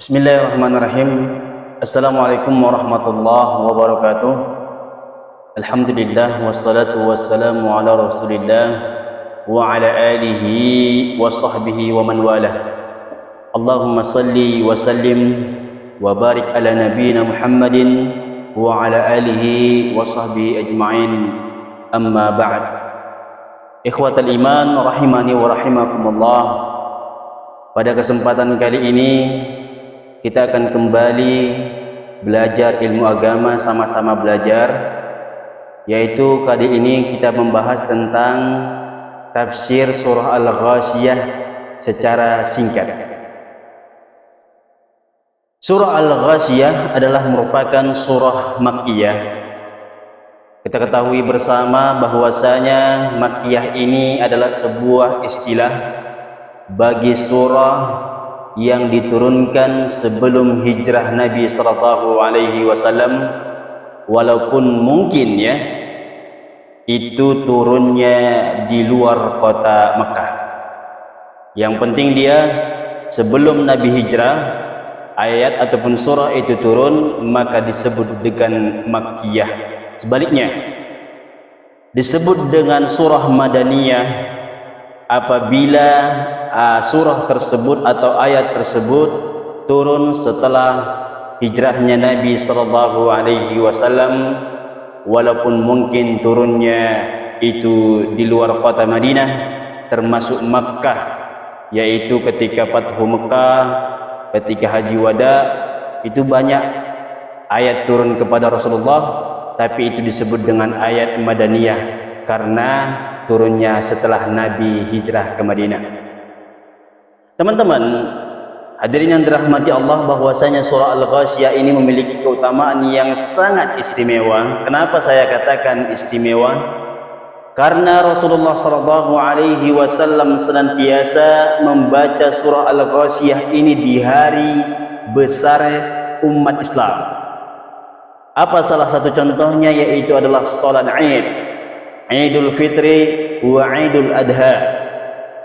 Bismillahirrahmanirrahim. Assalamualaikum warahmatullahi wabarakatuh. Alhamdulillah wassalatu wassalamu ala Rasulillah wa ala alihi wa sahbihi wa man walah. Allahumma salli wa sallim wa barik ala nabiyyina Muhammadin wa ala alihi wa sahbihi ajma'in. Amma ba'd. Ikhwatal iman rahimani wa rahimakumullah. Pada kesempatan kali ini kita akan kembali belajar ilmu agama, sama-sama belajar, yaitu kali ini kita membahas tentang tafsir surah Al-Ghasyiyah secara singkat. Surah Al-Ghasyiyah adalah merupakan surah Makkiyah. Kita ketahui bersama bahwasanya Makkiyah ini adalah sebuah istilah bagi surah yang diturunkan sebelum hijrah Nabi sallallahu alaihi wasallam, walaupun mungkin ya itu turunnya di luar kota Mekah. Yang penting dia sebelum Nabi hijrah, ayat ataupun surah itu turun, maka disebut dengan Makkiyah. Sebaliknya disebut dengan surah Madaniyah apabila surah tersebut atau ayat tersebut turun setelah hijrahnya Nabi sallallahu alaihi wasallam, walaupun mungkin turunnya itu di luar kota Madinah termasuk Makkah, yaitu ketika Fathu Mekah, ketika Haji Wada, itu banyak ayat turun kepada Rasulullah, tapi itu disebut dengan ayat Madaniyah karena turunnya setelah Nabi hijrah ke Madinah. Teman-teman hadirin yang dirahmati Allah, bahwasanya surah Al-Ghasyiyah ini memiliki keutamaan yang sangat istimewa. Kenapa saya katakan istimewa? Karena Rasulullah sallallahu alaihi wasallam senantiasa membaca surah Al-Ghasyiyah ini di hari besar umat Islam. Apa salah satu contohnya? Yaitu adalah salat Id, Idul Fitri wa Idul Adha.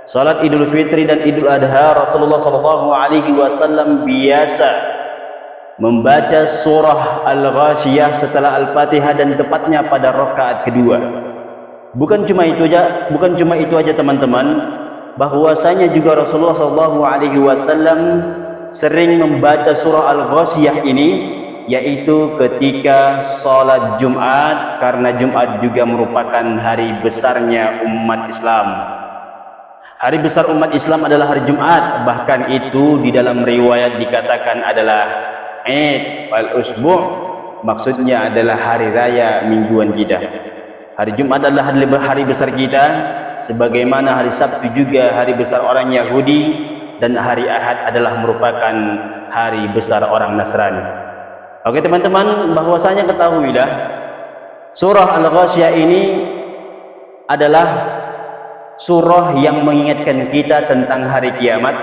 Salat Idul Fitri dan Idul Adha, Rasulullah sallallahu alaihi wasallam biasa membaca surah Al-Ghasyiyah setelah Al-Fatihah dan tepatnya pada rakaat kedua. Bukan cuma itu aja teman-teman, bahwasanya juga Rasulullah sallallahu alaihi wasallam sering membaca surah Al-Ghasyiyah ini, yaitu ketika salat Jumat, karena Jumat juga merupakan hari besarnya umat Islam. Hari besar umat Islam adalah hari Jumat, bahkan itu di dalam riwayat dikatakan adalah Eid al-Usbu', maksudnya adalah hari raya mingguan kita. Hari Jumat adalah hari besar kita, sebagaimana hari Sabtu juga hari besar orang Yahudi, dan hari Ahad adalah merupakan hari besar orang Nasrani. Oke teman-teman, bahwasanya ketahuilah surah Al-Ghasyiyah ini adalah surah yang mengingatkan kita tentang hari kiamat,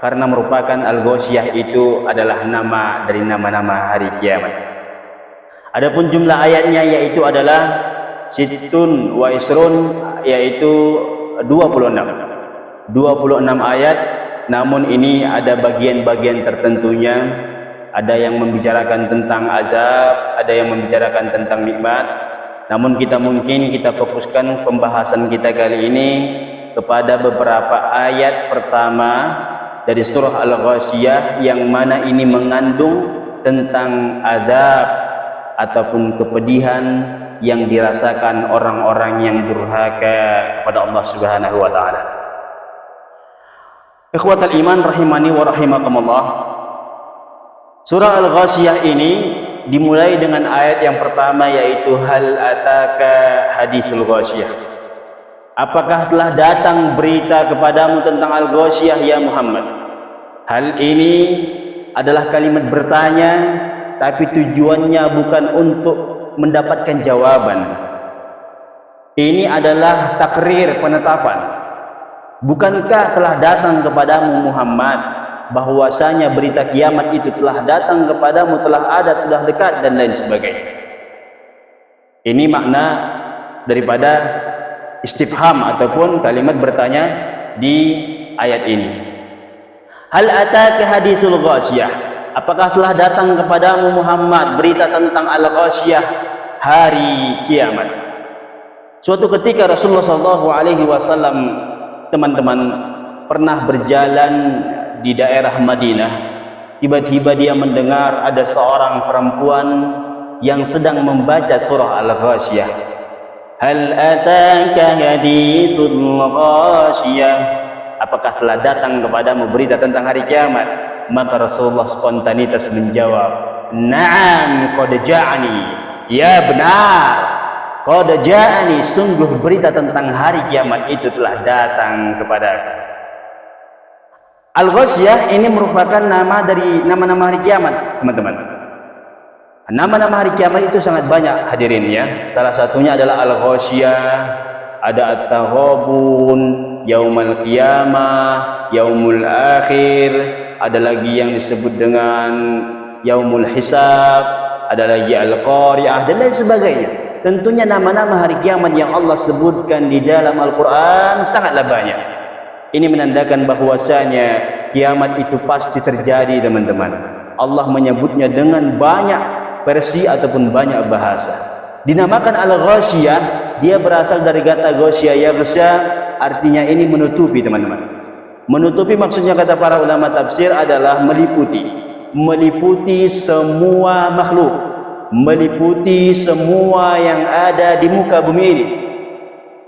karena merupakan Al-Ghasyiyah itu adalah nama dari nama-nama hari kiamat. Adapun jumlah ayatnya yaitu adalah Sittun wa Isrun, yaitu 26 ayat. Namun ini ada bagian-bagian tertentunya, ada yang membicarakan tentang azab, ada yang membicarakan tentang nikmat. Namun kita fokuskan pembahasan kita kali ini kepada beberapa ayat pertama dari surah Al-Ghasyiyah, yang mana ini mengandung tentang azab ataupun kepedihan yang dirasakan orang-orang yang durhaka kepada Allah Subhanahu wa taala. Ikhwatal iman rahimani wa rahimakumullah. Surah Al-Ghasyiyah ini dimulai dengan ayat yang pertama, yaitu hal ataka hadisul ghasyiyah. Apakah telah datang berita kepadamu tentang Al-Ghasyiyah ya Muhammad? Hal ini adalah kalimat bertanya, tapi tujuannya bukan untuk mendapatkan jawaban. Ini adalah takrir, penetapan. Bukankah telah datang kepadamu Muhammad bahwasanya berita kiamat itu telah datang kepadamu, telah ada, telah dekat, dan lain sebagainya. Ini makna daripada istifham ataupun kalimat bertanya di ayat ini. Hal ataka hadithul ghasiyah? Apakah telah datang kepadamu Muhammad berita tentang al-ghasiyah, hari kiamat? Suatu ketika Rasulullah SAW, teman-teman, pernah berjalan di daerah Madinah. Tiba-tiba dia mendengar ada seorang perempuan yang sedang membaca surah Al-Ghasiyah. Hal ataka hadithul ghasiyah? Apakah telah datang kepadamu berita tentang hari kiamat? Maka Rasulullah spontanitas menjawab, Naam qad ja'ani. Ya benar, qad ja'ani, sungguh berita tentang hari kiamat itu telah datang kepadaku. Al-Ghasiyah ini merupakan nama dari nama-nama hari kiamat, teman-teman. Nama-nama hari kiamat itu sangat banyak, hadirin ya. Salah satunya adalah Al-Ghasiyah, ada At-Taghabun, Yaumul Qiyamah, Yaumul Akhir, ada lagi yang disebut dengan Yaumul Hisab, ada lagi Al-Qari'ah, dan lain sebagainya. Tentunya nama-nama hari kiamat yang Allah sebutkan di dalam Al-Quran sangatlah banyak. Ini menandakan bahwasanya kiamat itu pasti terjadi, teman-teman. Allah menyebutnya dengan banyak versi ataupun banyak bahasa. Dinamakan Al-Ghasiyah, dia berasal dari kata ghasya, yaghsha, artinya ini menutupi, teman-teman. Menutupi maksudnya kata para ulama tafsir adalah meliputi semua makhluk, meliputi semua yang ada di muka bumi ini,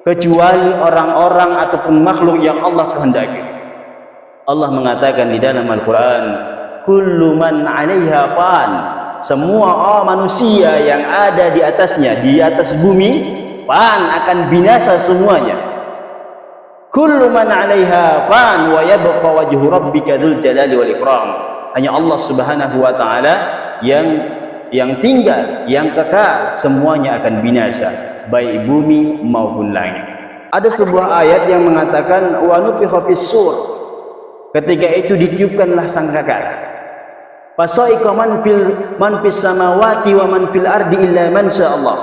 kecuali orang-orang ataupun makhluk yang Allah kehendaki. Allah mengatakan di dalam Al-Quran, kullu man 'alaiha fan, semua manusia yang ada di atasnya, di atas bumi, fan, akan binasa semuanya. Kullu man 'alaiha fan wa yabqa wajhu rabbika dzul jalali wal ikram. Hanya Allah Subhanahu wa taala yang tinggal, yang kekal, semuanya akan binasa, baik bumi maupun langit. Ada sebuah ayat yang mengatakan wa nufikha fis-sur, ketika itu ditiupkanlah sangkakala. Fasaiqa man fis samawati wa man fil ardi illa man Allah.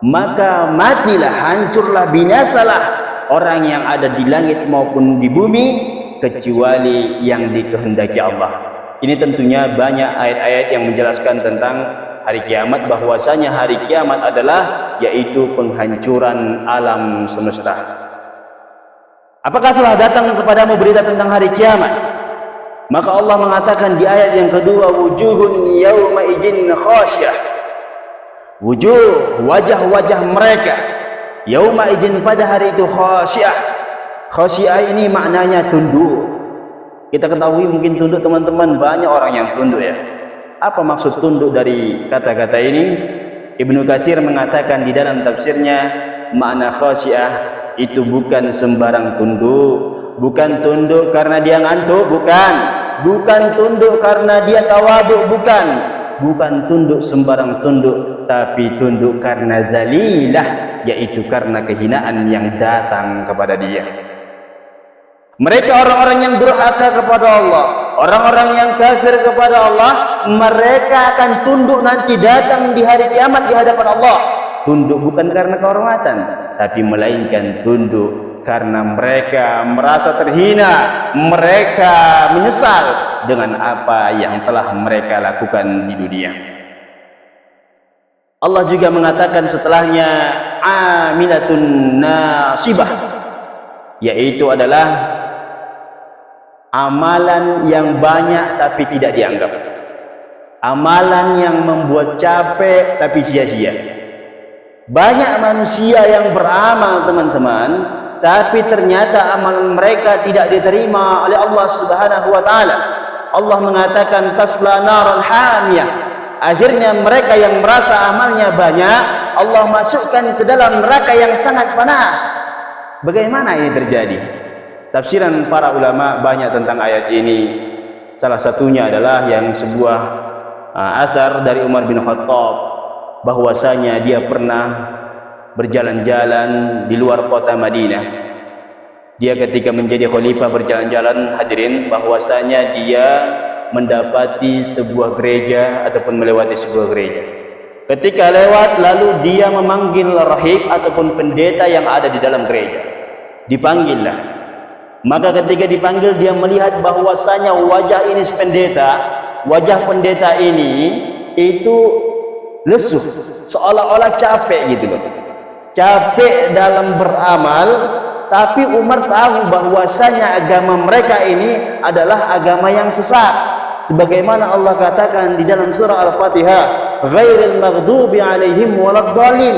Maka matilah, hancurlah, binasalah orang yang ada di langit maupun di bumi, kecuali yang dikehendaki Allah. Ini tentunya banyak ayat-ayat yang menjelaskan tentang hari kiamat, bahwasanya hari kiamat adalah yaitu penghancuran alam semesta. Apakah telah datang kepadamu berita tentang hari kiamat? Maka Allah mengatakan di ayat yang kedua, wujuhun yawma idzin khasyah. Wujuh, wajah-wajah mereka, yauma idzin, pada hari itu, khasyah. Khasyah ini maknanya tunduk. Kita ketahui mungkin tunduk, teman-teman, banyak orang yang tunduk ya. Apa maksud tunduk dari kata-kata ini? Ibnu Katsir mengatakan di dalam tafsirnya, makna khasyah itu bukan sembarang tunduk, bukan tunduk karena dia ngantuk, bukan tunduk karena dia tawaduk, bukan tunduk sembarang tunduk, tapi tunduk karena zalilah, yaitu karena kehinaan yang datang kepada dia. Mereka orang-orang yang durhaka kepada Allah, orang-orang yang kafir kepada Allah, mereka akan tunduk nanti datang di hari kiamat di hadapan Allah. Tunduk bukan karena kehormatan, tapi melainkan tunduk karena mereka merasa terhina, mereka menyesal dengan apa yang telah mereka lakukan di dunia. Allah juga mengatakan setelahnya, amilatun nasibah, yaitu adalah amalan yang banyak tapi tidak dianggap, amalan yang membuat capek tapi sia-sia. Banyak manusia yang beramal, teman-teman, tapi ternyata amalan mereka tidak diterima oleh Allah Subhanahu wa taala. Allah mengatakan tasla naran hamiyah. Akhirnya mereka yang merasa amalnya banyak, Allah masukkan ke dalam neraka yang sangat panas. Bagaimana ini terjadi? Tafsiran para ulama banyak tentang ayat ini. Salah satunya adalah yang sebuah asar dari Umar bin Khattab, bahwasanya dia pernah berjalan-jalan di luar kota Madinah. Dia ketika menjadi khalifah berjalan-jalan, hadirin, bahwasanya dia mendapati sebuah gereja ataupun melewati sebuah gereja. Ketika lewat, lalu dia memanggil rahib ataupun pendeta yang ada di dalam gereja. Dipanggillah. Maka ketika dipanggil dia melihat bahwasanya wajah ini wajah pendeta ini itu lesu, seolah-olah capek gitu loh. Capek dalam beramal, tapi Umar tahu bahwasanya agama mereka ini adalah agama yang sesat. Sebagaimana Allah katakan di dalam surah Al-Fatihah, ghairil maghdubi alaihim waladdallin,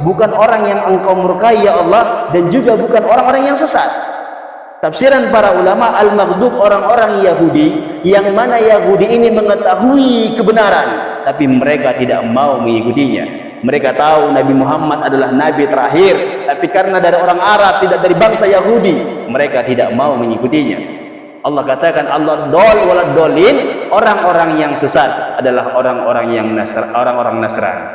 bukan orang yang engkau murkai ya Allah, dan juga bukan orang-orang yang sesat. Tafsiran para ulama, al-maghdub orang-orang Yahudi, yang mana Yahudi ini mengetahui kebenaran tapi mereka tidak mau mengikutinya. Mereka tahu Nabi Muhammad adalah nabi terakhir, tapi karena dari orang Arab, tidak dari bangsa Yahudi, mereka tidak mau mengikutinya. Allah katakan Allah dol walad dolin, orang-orang yang sesat adalah orang-orang yang orang-orang Nasrani.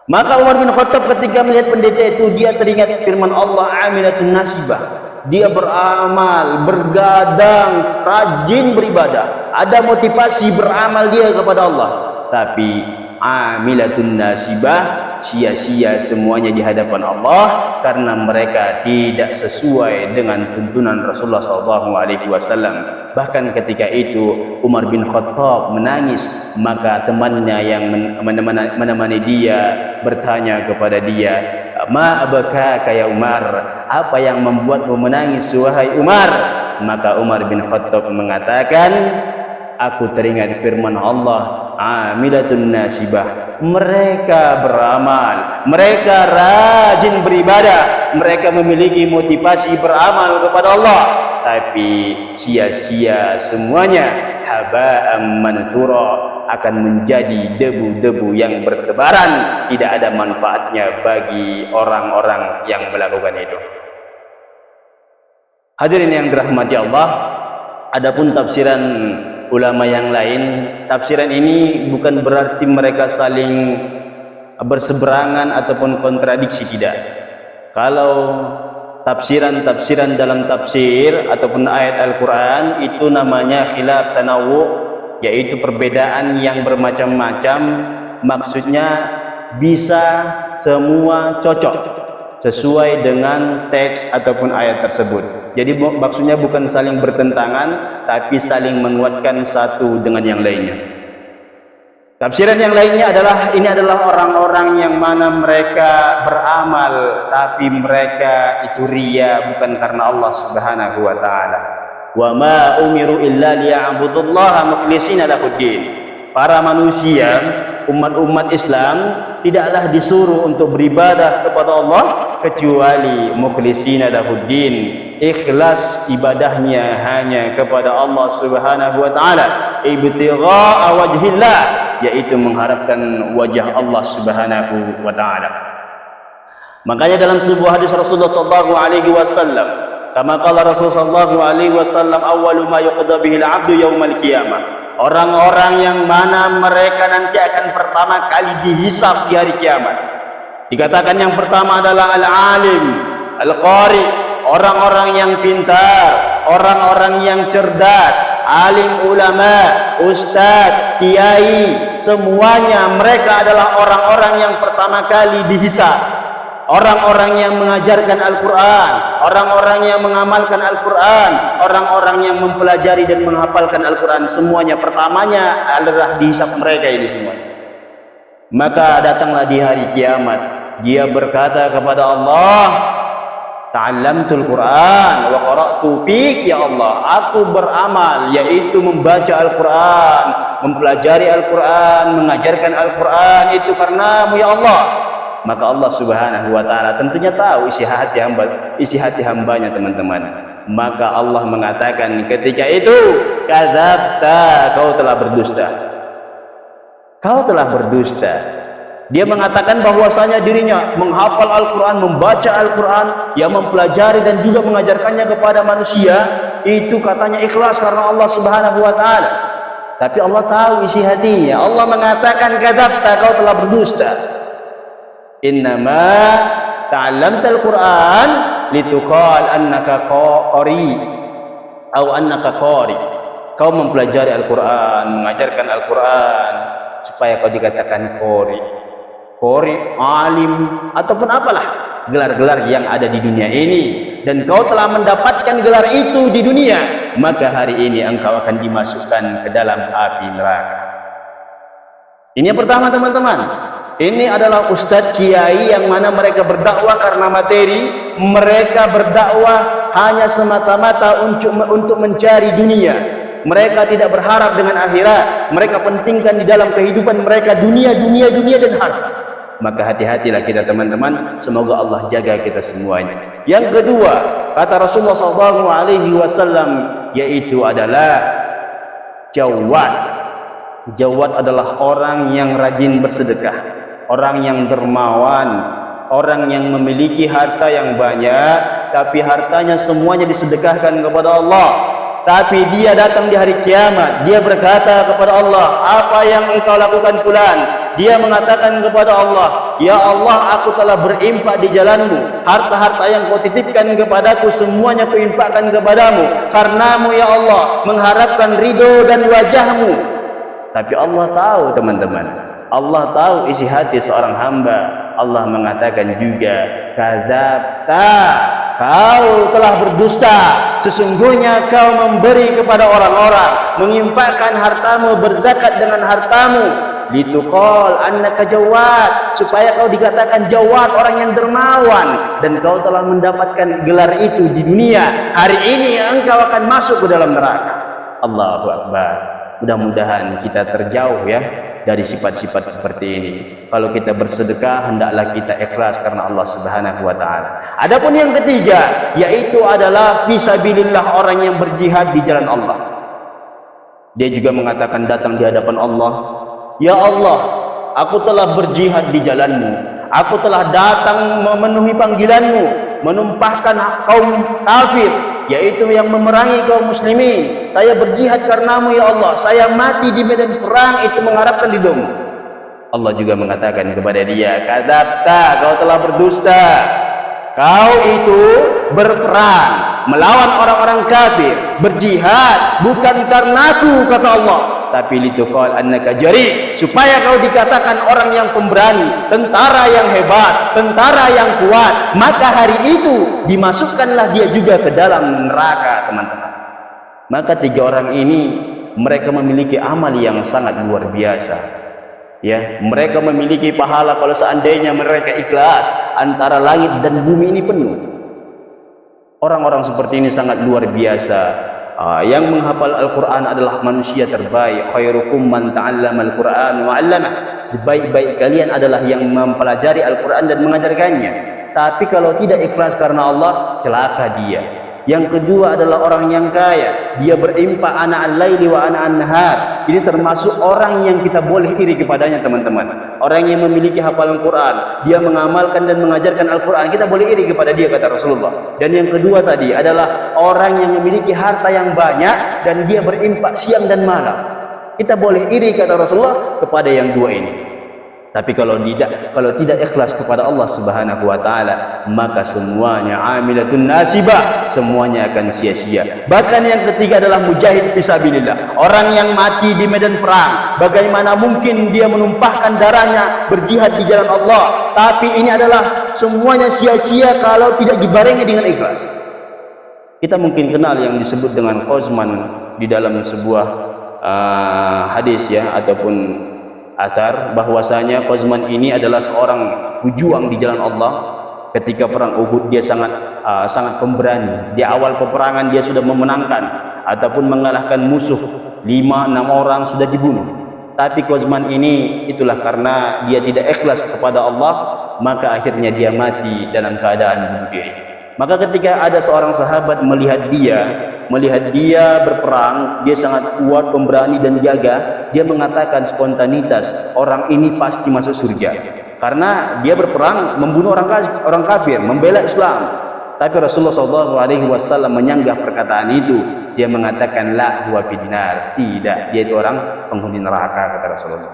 Maka Umar bin Khattab ketika melihat pendeta itu, dia teringat firman Allah, amilatun nasibah. Dia beramal, bergadang, rajin beribadah, ada motivasi beramal dia kepada Allah. Tapi amilatun nasibah, sia-sia semuanya di hadapan Allah karena mereka tidak sesuai dengan tuntunan Rasulullah SAW. Bahkan ketika itu Umar bin Khattab menangis, maka temannya yang menemani dia bertanya kepada dia, ma abakaka ya Umar, apa yang membuatmu menangis wahai Umar? Maka Umar bin Khattab mengatakan, aku teringat firman Allah, amilatun nasibah, mereka beramal, mereka rajin beribadah, mereka memiliki motivasi beramal kepada Allah, tapi sia-sia semuanya, haba'am manthura, akan menjadi debu-debu yang bertebaran, tidak ada manfaatnya bagi orang-orang yang melakukan itu. Hadirin yang dirahmati Allah, adapun tafsiran ulama yang lain, tafsiran ini bukan berarti mereka saling berseberangan ataupun kontradiksi, tidak. Kalau tafsiran dalam tafsir ataupun ayat Al-Quran itu namanya khilaf tanawu, yaitu perbedaan yang bermacam-macam, maksudnya bisa semua cocok sesuai dengan teks ataupun ayat tersebut. Jadi maksudnya bukan saling bertentangan, tapi saling menguatkan satu dengan yang lainnya. Tafsiran yang lainnya adalah, ini adalah orang-orang yang mana mereka beramal tapi mereka itu riya, bukan karena Allah Subhanahu wa taala. Wa ma umiru illa liya'budullaha mukhlishina lahuddin. Para manusia, umat-umat Islam tidaklah disuruh untuk beribadah kepada Allah kecuali mukhlishina lahuddin, ikhlas ibadahnya hanya kepada Allah Subhanahu wa taala, ibtigha'a wajhillah, yaitu mengharapkan wajah Allah Subhanahu wa taala. Makanya dalam sebuah hadis Rasulullah sallallahu alaihi wasallam, kama qala Rasulullah sallallahu alaihi wasallam, awwalu ma yuqda bihil 'abdu yaumal qiyamah, orang-orang yang mana mereka nanti akan pertama kali dihisab di hari kiamat. Dikatakan yang pertama adalah al-alim, al-qari, orang-orang yang pintar, orang-orang yang cerdas, alim, ulama, ustadz, kiai, semuanya mereka adalah orang-orang yang pertama kali dihisab. Orang-orang yang mengajarkan Al-Quran, orang-orang yang mengamalkan Al-Quran, orang-orang yang mempelajari dan menghafalkan Al-Quran, semuanya pertamanya adalah dihisab mereka ini semuanya. Maka datanglah di hari kiamat, dia berkata kepada Allah, ta'allamtul Quran wa qara'tu fik, ya Allah, aku beramal, yaitu membaca Al-Quran, mempelajari Al-Quran, mengajarkan Al-Quran, itu karenamu ya Allah. Maka Allah Subhanahu wa taala tentunya tahu isi hati hambanya, teman-teman. Maka Allah mengatakan ketika itu, kadzabta, kau telah berdusta. Kau telah berdusta. Dia mengatakan bahwasanya dirinya menghafal Al-Quran, membaca Al-Quran, yang mempelajari dan juga mengajarkannya kepada manusia, itu katanya ikhlas karena Allah Subhanahu wa taala. Tapi Allah tahu isi hatinya. Allah mengatakan kadzabta, kau telah berdusta. Innama ta'allamtal Qur'an lituqal annaka qari atau annaka qari. Kau mempelajari Al-Quran, mengajarkan Al-Quran supaya kau dikatakan qari. qori, alim, ataupun apalah gelar-gelar yang ada di dunia ini, dan kau telah mendapatkan gelar itu di dunia, maka hari ini engkau akan dimasukkan ke dalam api neraka. Ini yang pertama teman-teman. Ini adalah ustadz kiai yang mana mereka berdakwah karena materi, mereka berdakwah hanya semata-mata untuk mencari dunia. Mereka tidak berharap dengan akhirat, mereka pentingkan di dalam kehidupan mereka dunia dan harta. Maka hati-hatilah kita teman-teman, semoga Allah jaga kita semuanya. Yang kedua, kata Rasulullah SAW, yaitu adalah jawad. Jawad adalah orang yang rajin bersedekah, orang yang dermawan, orang yang memiliki harta yang banyak, tapi hartanya semuanya disedekahkan kepada Allah. Tapi dia datang di hari kiamat, dia berkata kepada Allah, apa yang engkau lakukan fulan? Dia mengatakan kepada Allah, ya Allah, aku telah berinfak di jalanmu, harta-harta yang kau titipkan kepadaku semuanya kuinfakkan kepadamu, karenamu ya Allah, mengharapkan ridho dan wajahmu. Tapi Allah tahu teman-teman, Allah tahu isi hati seorang hamba. Allah mengatakan juga, kadzabta, kau telah berdusta. Sesungguhnya kau memberi kepada orang-orang, menginfakkan hartamu, berzakat dengan hartamu, lituqal annaka jawad, supaya kau dikatakan jawad, orang yang dermawan, dan kau telah mendapatkan gelar itu di dunia. Hari ini engkau akan masuk ke dalam neraka. Allahu Akbar. Mudah-mudahan kita terjauh ya dari sifat-sifat seperti ini. Kalau kita bersedekah, hendaklah kita ikhlas karena Allah Subhanahu wa taala. Adapun yang ketiga, yaitu adalah fisabilillah, orang yang berjihad di jalan Allah. Dia juga mengatakan datang di hadapan Allah, ya Allah, aku telah berjihad di jalanmu, aku telah datang memenuhi panggilanmu, menumpahkan kaum kafir, yaitu yang memerangi kaum muslimin. Saya berjihad karenamu ya Allah, saya mati di medan perang itu mengharapkan ridhomu. Allah juga mengatakan kepada dia, kadzabta, kau telah berdusta. Kau itu berperang melawan orang-orang kafir, berjihad bukan karenaku, kata Allah, tapi lituqal annaka jari, supaya kau dikatakan orang yang pemberani, tentara yang hebat, tentara yang kuat. Maka hari itu dimasukkanlah dia juga ke dalam neraka teman-teman. Maka tiga orang ini mereka memiliki amal yang sangat luar biasa ya. Mereka memiliki pahala kalau seandainya mereka ikhlas, antara langit dan bumi ini penuh. Orang-orang seperti ini sangat luar biasa. Yang menghafal Al-Quran adalah manusia terbaik. Khairukum man ta'allama Al-Quran wa 'allamah. Sebaik-baik kalian adalah yang mempelajari Al-Quran dan mengajarkannya. Tapi kalau tidak ikhlas karena Allah, celaka dia. Yang kedua adalah orang yang kaya, dia berinfak ana al-laili wa ana an-nahar. Ini termasuk orang yang kita boleh iri kepadanya teman-teman. Orang yang memiliki hafalan Quran, dia mengamalkan dan mengajarkan Al-Quran, kita boleh iri kepada dia, kata Rasulullah. Dan yang kedua tadi adalah orang yang memiliki harta yang banyak dan dia berinfak siang dan malam. Kita boleh iri, kata Rasulullah, kepada yang dua ini. Tapi kalau tidak ikhlas kepada Allah Subhanahu wa taala, maka semuanya amilatun nasibah, semuanya akan sia-sia. Bahkan yang ketiga adalah mujahid fisabilillah, orang yang mati di medan perang. Bagaimana mungkin dia menumpahkan darahnya berjihad di jalan Allah, tapi ini adalah semuanya sia-sia kalau tidak dibarengi dengan ikhlas. Kita mungkin kenal yang disebut dengan Qazman di dalam sebuah hadis ya, ataupun asar, bahwasanya Qazman ini adalah seorang pejuang di jalan Allah. Ketika perang Uhud dia sangat pemberani. Di awal peperangan dia sudah memenangkan ataupun mengalahkan musuh 5-6 orang sudah dibunuh. Tapi Qazman ini itulah karena dia tidak ikhlas kepada Allah, maka akhirnya dia mati dalam keadaan bunuh diri. Maka ketika ada seorang sahabat melihat dia berperang, dia sangat kuat, pemberani dan gagah, dia mengatakan spontanitas, orang ini pasti masuk surga karena dia berperang membunuh orang kafir, membela Islam. Tapi Rasulullah SAW menyanggah perkataan itu. Dia mengatakan la huwa finnar, tidak, dia itu orang penghuni neraka, kata Rasulullah.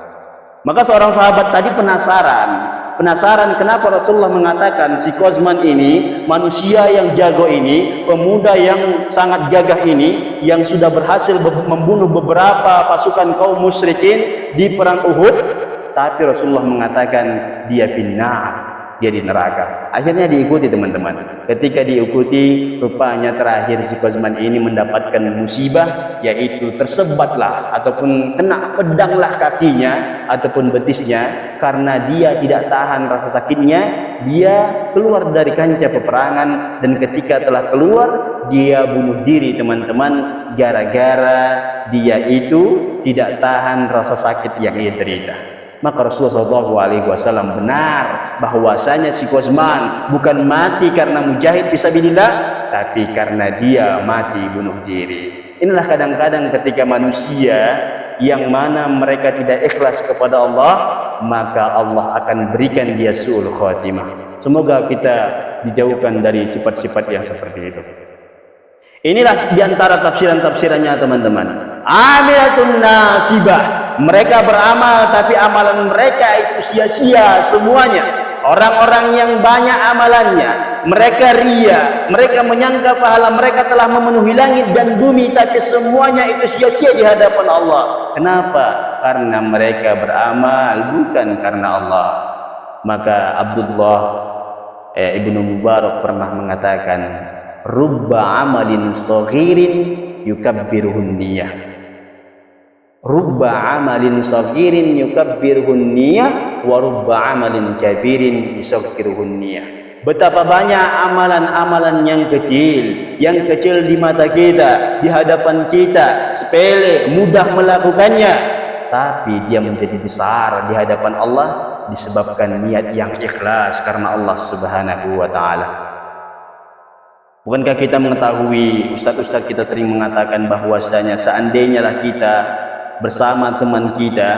Maka seorang sahabat tadi penasaran kenapa Rasulullah mengatakan si Qazman ini, manusia yang jago ini, pemuda yang sangat gagah ini, yang sudah berhasil membunuh beberapa pasukan kaum musyrikin di perang Uhud, tapi Rasulullah mengatakan dia finnar, dia di neraka. Akhirnya diikuti teman-teman. Ketika diikuti, rupanya terakhir si Kozman ini mendapatkan musibah, yaitu tersebatlah ataupun kena pedanglah kakinya ataupun betisnya, karena dia tidak tahan rasa sakitnya. Dia keluar dari kancah peperangan, dan ketika telah keluar, dia bunuh diri teman-teman, gara-gara dia itu tidak tahan rasa sakit yang ia derita. Maka Rasulullah SAW benar bahwasanya si Kozman bukan mati karena mujahid fisabilillah, tapi karena dia mati bunuh diri. Inilah kadang-kadang ketika manusia yang mana mereka tidak ikhlas kepada Allah, maka Allah akan berikan dia su'ul khatimah. Semoga kita dijauhkan dari sifat-sifat yang seperti itu. Inilah diantara tafsiran-tafsirannya teman-teman. Amilatun nasibah. Mereka beramal tapi amalan mereka itu sia-sia semuanya. Orang-orang yang banyak amalannya, mereka ria, mereka menyangka pahala mereka telah memenuhi langit dan bumi, tapi semuanya itu sia-sia di hadapan Allah. Kenapa? Karena mereka beramal bukan karena Allah. Maka Abdullah Ibnu Mubarak pernah mengatakan, rubba amalin saghirin yukabbiruhun niyah. Rubba amalin saghirin yukabbiruhun niyah wa rubba amalin kabirin yusaghiruhun niyah. Betapa banyak amalan-amalan yang kecil di mata kita, di hadapan kita, sepele, mudah melakukannya, tapi dia menjadi besar di hadapan Allah disebabkan niat yang ikhlas karena Allah Subhanahu wa taala. Bukankah kita mengetahui, ustaz-ustaz kita sering mengatakan bahwasanya seandainya lah kita bersama teman kita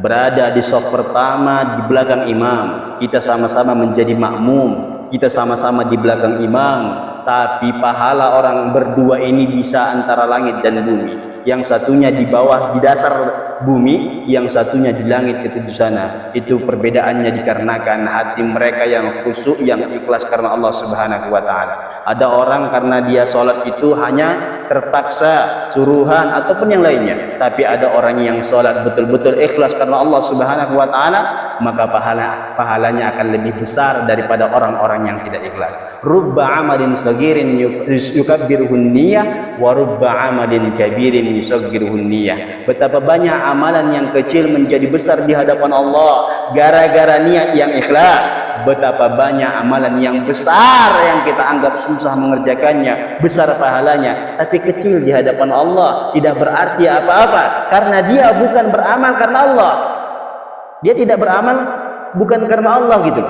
berada di saf pertama di belakang imam, kita sama-sama menjadi makmum, kita sama-sama di belakang imam, tapi pahala orang berdua ini bisa antara langit dan bumi. Yang satunya di bawah di dasar bumi, yang satunya di langit ketujuh sana. Itu perbedaannya dikarenakan hati mereka yang khusyuk, yang ikhlas karena Allah Subhanahu wa taala. Ada orang karena dia sholat itu hanya terpaksa, suruhan ataupun yang lainnya, tapi ada orang yang sholat betul-betul ikhlas karena Allah Subhanahu wa taala, maka pahalanya akan lebih besar daripada orang-orang yang tidak ikhlas. Rubba amalin sagirin yukabbiruhun niyah wa rubba amalin kabirin yusaghiruhun niyah. Betapa banyak amalan yang kecil menjadi besar di hadapan Allah gara-gara niat yang ikhlas. Betapa banyak amalan yang besar yang kita anggap susah mengerjakannya, besar pahalanya, tapi kecil di hadapan Allah, tidak berarti apa-apa karena dia bukan beramal karena Allah. Dia tidak beramal bukan karena Allah gitu.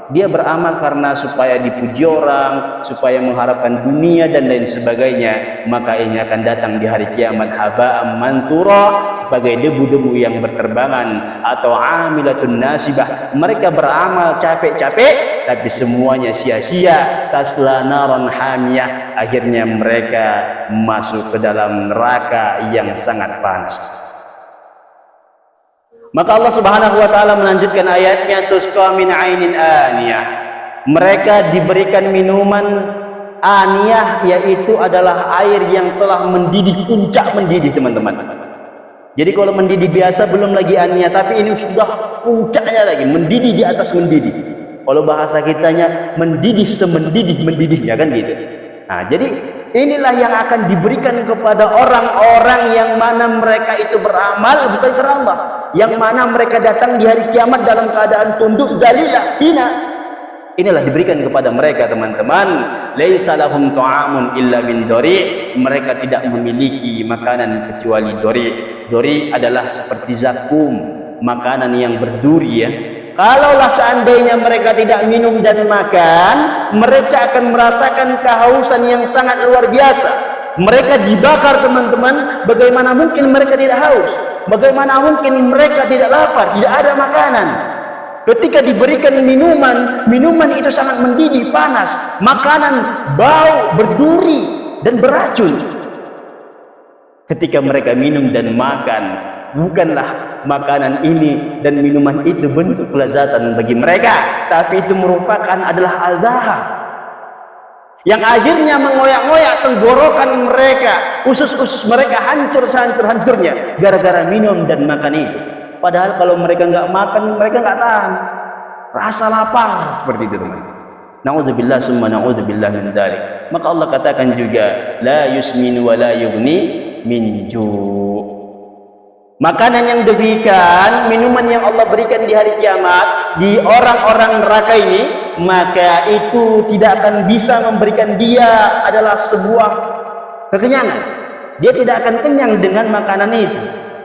Dia beramal karena supaya dipuji orang, supaya mengharapkan dunia dan lain sebagainya. Maka ini akan datang di hari kiamat haba'am mansura, sebagai debu-debu yang berterbangan, atau amilatun nasibah. Mereka beramal capek-capek tapi semuanya sia-sia. Tasla naran hamiyah, akhirnya mereka masuk ke dalam neraka yang sangat panas. Maka Allah Subhanahu wa taala melanjutkan ayatnya, tusqa min ainin aniyah. Mereka diberikan minuman aniyah, yaitu adalah air yang telah mendidih, puncak mendidih teman-teman. Jadi kalau mendidih biasa belum lagi aniyah, tapi ini sudah puncaknya lagi, mendidih di atas mendidih. Kalau bahasa kitanya mendidih semendidih-mendidihnya kan gitu. Nah, jadi inilah yang akan diberikan kepada orang-orang yang mana mereka itu beramal bukan karena Allah, yang mana mereka datang di hari kiamat dalam keadaan tunduk, zalilah, hina. Inilah diberikan kepada mereka teman-teman. Laisa lahum ta'amun illa min dori. Mereka tidak memiliki makanan kecuali dori. Dori adalah seperti zakum, makanan yang berduri ya. Kalaulah seandainya mereka tidak minum dan makan, mereka akan merasakan kehausan yang sangat luar biasa. Mereka dibakar teman-teman, bagaimana mungkin mereka tidak haus? Bagaimana mungkin mereka tidak lapar, tidak ada makanan? Ketika diberikan minuman itu sangat mendidih, panas. Makanan bau, berduri, dan beracun. Ketika mereka minum dan makan, bukanlah makanan ini dan minuman itu bentuk kelezatan bagi mereka, tapi itu merupakan adalah azab yang akhirnya mengoyak-ngoyak tenggorokan mereka, usus-usus mereka hancur sehancur-hancurnya gara-gara minum dan makan itu. Padahal kalau mereka nggak makan, mereka nggak tahan. Rasa lapar seperti itu teman. Na'udzubillah summa na'udzubillah min dzalik. Maka Allah katakan juga, la yusmin wa la yughni min ju'. Makanan yang diberikan, minuman yang Allah berikan di hari kiamat di orang-orang neraka ini, maka itu tidak akan bisa memberikan dia adalah sebuah kekenyangan. Dia tidak akan kenyang dengan makanan itu.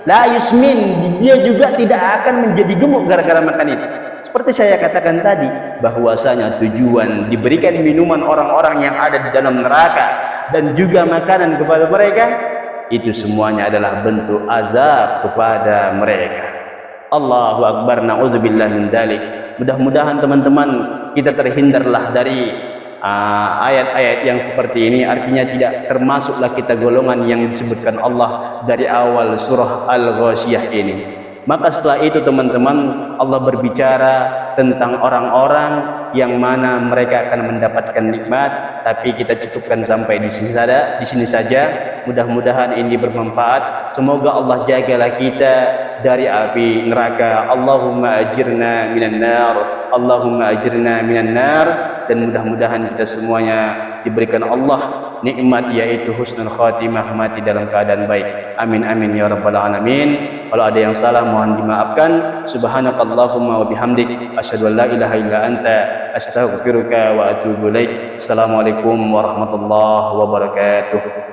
La yusmin, dia juga tidak akan menjadi gemuk gara-gara makan itu. Seperti saya katakan tadi, bahwasanya tujuan diberikan minuman orang-orang yang ada di dalam neraka dan juga makanan kepada mereka, itu semuanya adalah bentuk azab kepada mereka. Allahu Akbar, na'udzubillah min dzalik. Mudah-mudahan teman-teman kita terhindarlah dari ayat-ayat yang seperti ini. Artinya tidak termasuklah kita golongan yang disebutkan Allah dari awal surah Al-Ghasyiyah ini. Maka setelah itu teman-teman, Allah berbicara tentang orang-orang yang mana mereka akan mendapatkan nikmat, tapi kita cukupkan sampai di sini saja. Mudah-mudahan ini bermanfaat. Semoga Allah jagalah kita dari api neraka. Allahumma ajirna minan nar, Allahumma ajirna minan nar. Dan mudah-mudahan kita semuanya diberikan Allah nikmat, yaitu husnul khatimah, mati dalam keadaan baik. Amin amin ya rabbal alamin. Kalau ada yang salah mohon dimaafkan. Subhanakallahumma wa bihamdik, asyhadu an la ilaha illa anta, astaghfiruka wa atubu ilaik. Assalamualaikum warahmatullahi wabarakatuh.